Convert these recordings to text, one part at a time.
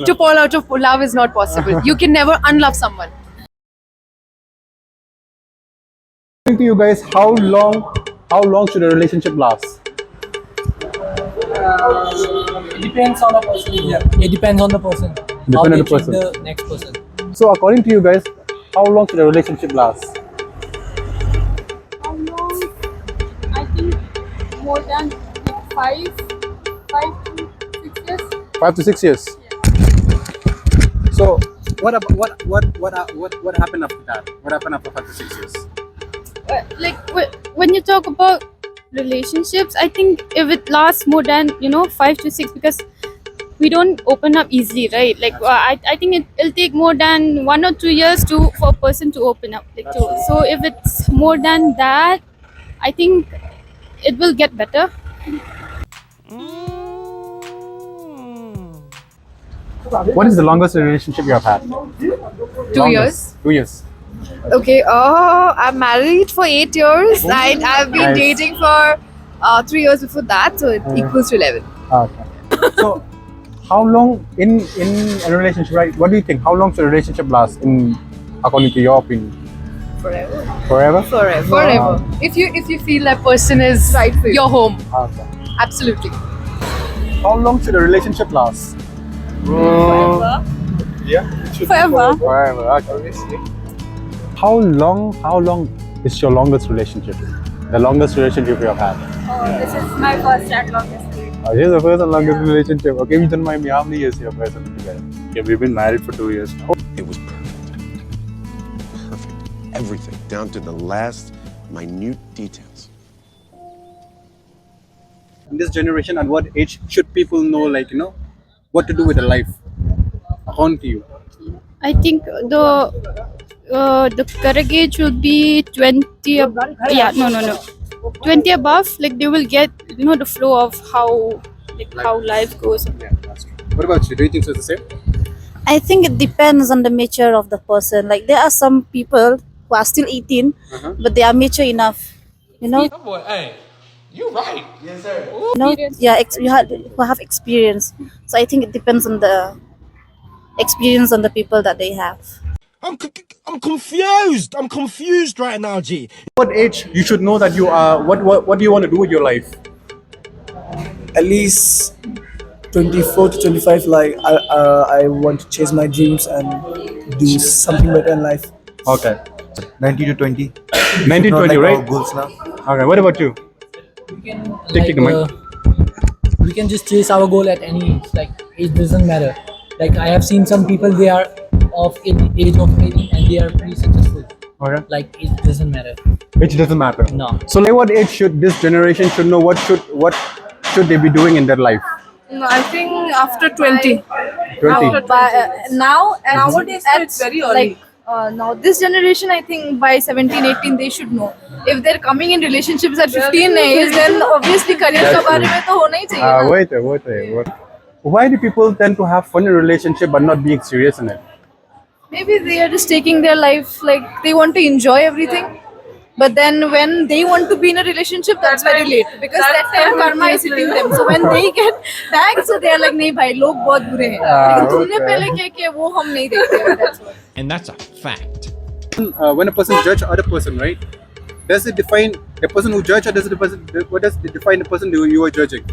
To fall out of love is not possible. You can never unlove someone. According to you guys, how long should a relationship last? It depends on the person. Yeah. It depends on the person. Depend How on they the treat person. the next person. So according to you guys, how long should a relationship last? How long? I think more than 5 to 6 years. 5 to 6 years. So what happened after that? What happened after 5 to 6 years? Like when you talk about relationships, I think if it lasts more than 5 to 6, because we don't open up easily, right? Like I think it'll take more than 1 or 2 years for a person to open up. So if it's more than that, I think it will get better. What is the longest relationship you have had? 2 years. 2 years. Okay. I'm married for 8 years, and I've been Nice. dating for 3 years before that, so it equals to 11. Okay. So how long in a relationship, right? What do you think? How long should a relationship last according to your opinion? Forever. Forever? Forever. If you feel that person is Right for you. your home, Okay. absolutely. How long should a relationship last? Yeah. Forever. Forever. Okay. How long is your longest relationship? The longest relationship you have had? This is my first and longest period. Oh, here's the first and longest relationship. Okay, you don't mind me. How many years you have been together? Yeah, we've been married for 2 years now. It was perfect. Perfect. Everything, down to the last minute details. In this generation, at what age should people know, what to do with their life? According to you? I think the correct age will be 20. Yeah, no. 20 above. Like they will get the flow of how life goes. Yeah, that's true. What about you? Do you think so it's the same? I think it depends on the mature of the person. Like there are some people who are still 18, but they are mature enough. You know, yeah, who have experience. So I think it depends on the experience on the people that they have. I'm confused. I'm confused right now, G. What age you should know that you are? What do you want to do with your life? At least 24 to 25. Like I want to chase my dreams and do something better in life. Okay. 19 to 20. 19, Not 20, like right? our goals now. Okay. What about you? We can Take the mic. we can just chase our goal at any age. Like age doesn't matter. Like I have seen some people, they are of age of 18 and they are pretty successful. Okay. Like it doesn't matter. Age doesn't matter. No. So, what age should this generation should know? What should they be doing in their life? No, I think after 20. 20. Nowadays it's very early. Now this generation, I think by 17, 18 they should know. If they're coming in relationships at 15 age, then obviously career That's का बारे true. में तो होना ही चाहिए ना. Wait. Why do people tend to have fun in a relationship but not being serious in it? Maybe they are just taking their life like they want to enjoy everything. But then when they want to be in a relationship, that's very late because that time karma is hitting them. So when they get back, so they are like, नहीं भाई लोग बहुत बुरे हैं. लेकिन तुमने okay. पहले क्या किया वो हम नहीं देखते. That's what. And that's a fact. When a person judges other person, right? Does it define the person who judges, or what does it define the person who you are judging?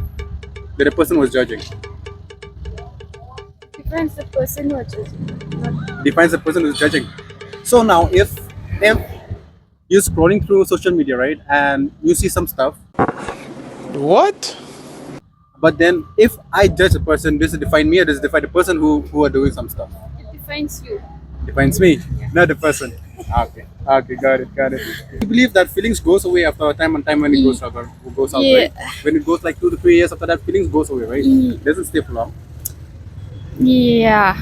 That the person was judging Depends the person who judges. defines the person who's judging. So now, if you're scrolling through social media, right, and you see some stuff, What? but then if I judge a person, does it define me, or does it define the person who are doing some stuff? It defines you. Defines me, not the person. Okay, got it. You believe that feelings goes away after a time and time when it goes out, Yeah. right? When it goes like 2 to 3 years after that, feelings goes away, right? It doesn't stay for long. Yeah.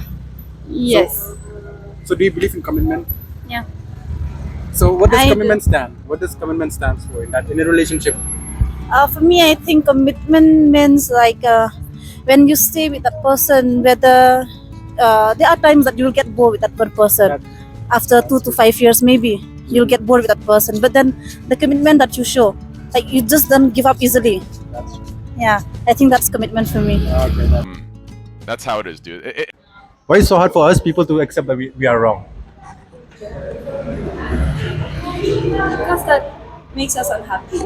Yes. So do you believe in commitment? Yeah. So what does I do. commitment stand? What does commitment stands for in a relationship? For me, I think commitment means like when you stay with that person, whether there are times that you'll get bored with that one person. After 2 to 5 years, maybe you'll get bored with that person. But then the commitment that you show, like you just don't give up easily. That's true. Yeah, I think that's commitment for me. Okay. That's how it is, dude. Why is it so hard for us people to accept that we are wrong? Because that makes us unhappy.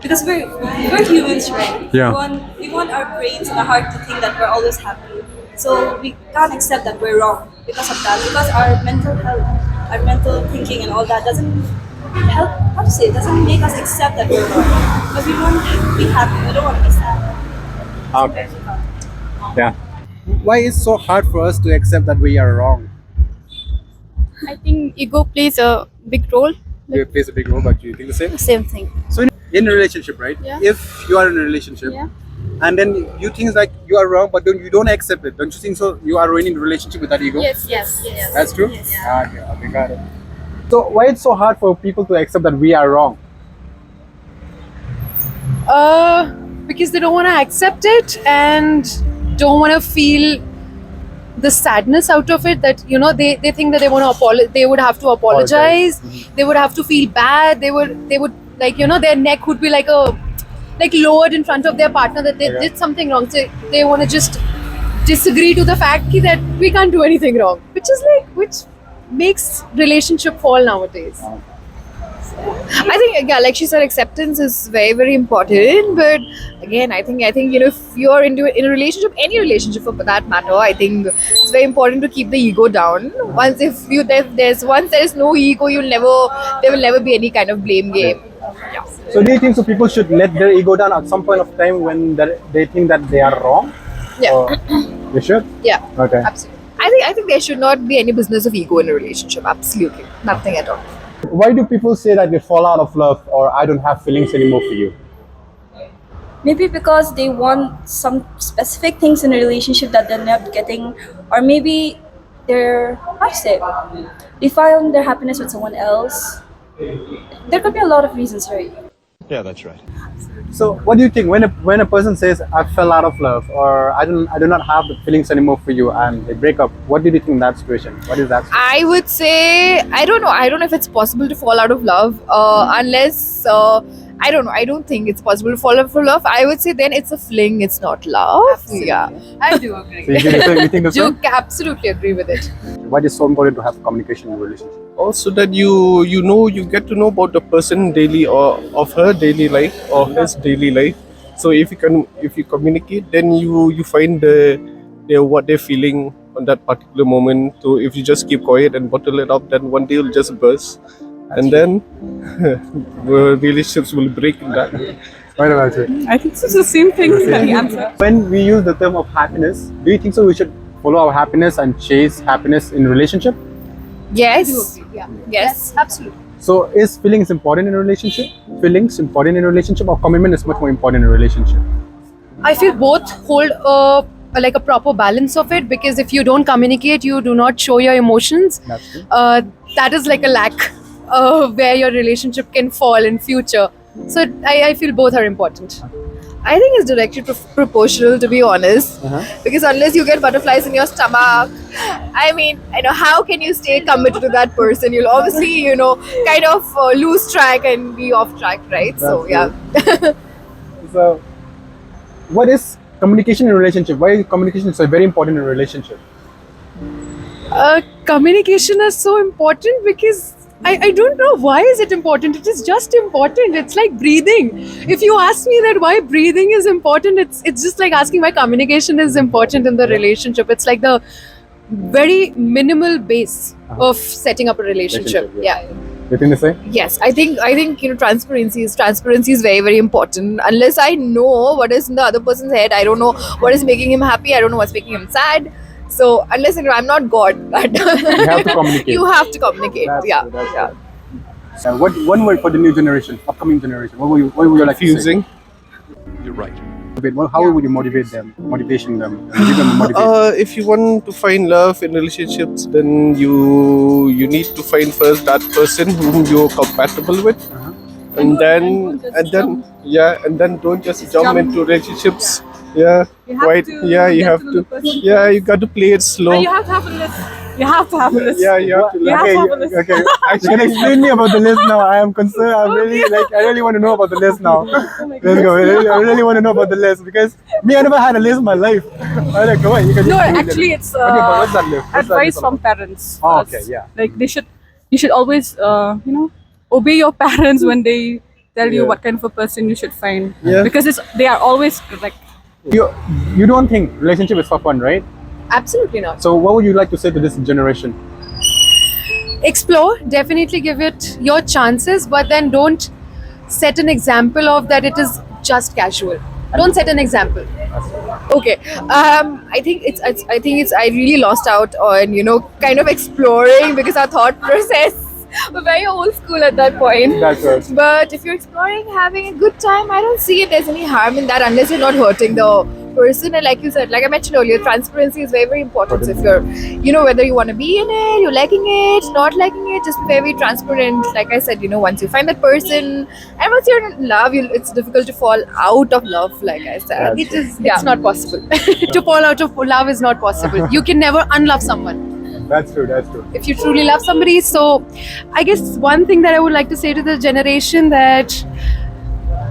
Because we're humans, right? Yeah. We want our brains and our heart to think that we're always happy. So we can't accept that we're wrong because of that. Because our mental health, our mental thinking and all that doesn't help, how to say, it doesn't make us accept that we're wrong. Because we want to be happy, we don't want to be sad. Okay. Yeah. Why is it so hard for us to accept that we are wrong? I think ego plays a big role. It plays a big role, but do you think the same? Same thing. So in a relationship, right? Yeah. If you are in a relationship, Yeah. and then you think like you are wrong, but you don't accept it, don't you think so? You are ruining the relationship with that ego. Yes. That's true. Okay, got it. So why it's so hard for people to accept that we are wrong? Because they don't want to accept it and don't want to feel the sadness out of it, that they think that they want to they would have to apologize. They would have to feel bad. They would like their neck would be like lowered in front of their partner, that they did something wrong. So they want to just disagree to the fact that we can't do anything wrong, which makes relationship fall nowadays. I think, yeah, like she said, acceptance is very, very important. But again, I think if you're in a relationship, any relationship for that matter, I think it's very important to keep the ego down. Once there is no ego, there will never be any kind of blame game. Yeah. So do you think so people should let their ego down at some point of time when they think that they are wrong? Yeah. Or they should? Yeah. Okay. Absolutely. I think there should not be any business of ego in a relationship. Absolutely. Nothing at all. Why do people say that they fall out of love or I don't have feelings anymore for you? Maybe because they want some specific things in a relationship that they're not getting, or maybe they find their happiness with someone else. There could be a lot of reasons, right? Yeah, that's right. So what do you think when a person says I fell out of love or I do not have the feelings anymore for you and they break up? What do you think in that situation? What is that? I would say I don't know if it's possible to fall out of love unless I don't know. I don't think it's possible to fall out of love. I would say then it's a fling. It's not love. Absolutely. Yeah, I do agree. So you think the same? Do absolutely agree with it. Why is it so important to have communication in a relationship? Also that you get to know about the person daily or of her daily life or his daily life. So if you communicate, then you find what they're feeling on that particular moment. So if you just keep quiet and bottle it up, then one day it'll just burst. And then relationships will break in that. What about it? I think it's the same thing. Answer. When we use the term of happiness, do you think so we should follow our happiness and chase happiness in a relationship? Yes. Yeah. Yes. Absolutely. So is feelings important in a relationship? Feelings important in a relationship, or commitment is much more important in a relationship? I feel both hold a proper balance of it, because if you don't communicate, you do not show your emotions. That's true. That is like a lack where your relationship can fall in future. So I feel both are important. I think it's directly proportional, to be honest, because unless you get butterflies in your stomach, I mean, how can you stay committed to that person? You'll obviously, kind of lose track and be off track, right? So yeah. So, what is communication in a relationship? Why is communication so very important in a relationship? Communication is so important because I don't know why is it important. It is just important. It's like breathing. If you ask me that why breathing is important, it's just like asking why communication is important in the relationship. It's like the very minimal base of setting up a relationship. Yeah. You think the same? Yes, I think transparency is very, very important. Unless I know what is in the other person's head, I don't know what is making him happy. I don't know what's making him sad. So unless I'm not God, but You have to communicate. you have to communicate. That's Yeah. true, that's true. So one word for the new generation, upcoming generation. What would you like Confusing. to You're right. say? How would you motivate them? Motivation them. Give them motivation. If you want to find love in relationships, then you need to find first that person whom you're compatible with, and then don't just jump into relationships. Yeah, You have to you get have to know to. the person Yeah, you got to play it slow. You have to have a list. You have to have a list. Yeah, you have to. You have to have a list. Okay, you can explain me about the list now. I am concerned. I really want to know about the list now. Let's go. I really want to know about the list because me, I never had a list in my life. I'm like, go on, you can No, just read actually, it. it's Okay, but what's that list? What's that advice list from about? parents. Oh, first. okay, yeah. Like you should always, obey your parents when they tell you Yeah. what kind of a person you should find. Yeah. Because they are always correct. You don't think relationship is for fun, right? Absolutely not. So what would you like to say to this generation? Explore, definitely give it your chances, but then don't set an example of that it is just casual. Don't set an example. Okay. I think I really lost out on, kind of exploring because our thought process were very old school at that point. That's right. But if you're exploring, having a good time, I don't see if there's any harm in that unless you're not hurting the person. And like you said, like I mentioned earlier, transparency is very, very important. So if you're, whether you want to be in it, you're liking it, not liking it, just be very transparent. Like I said, once you find that person and once you're in love, it's difficult to fall out of love, like I said. It's not possible. To fall out of love is not possible. You can never unlove someone. That's true. That's true. If you truly love somebody. So I guess one thing that I would like to say to the generation that,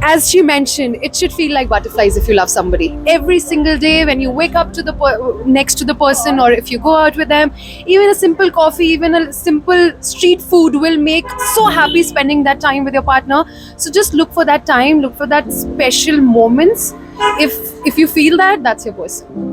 as she mentioned, it should feel like butterflies if you love somebody. Every single day when you wake up to next to the person, or if you go out with them, even a simple coffee, even a simple street food will make so happy spending that time with your partner. So just look for that time, look for that special moments. If you feel that, that's your person.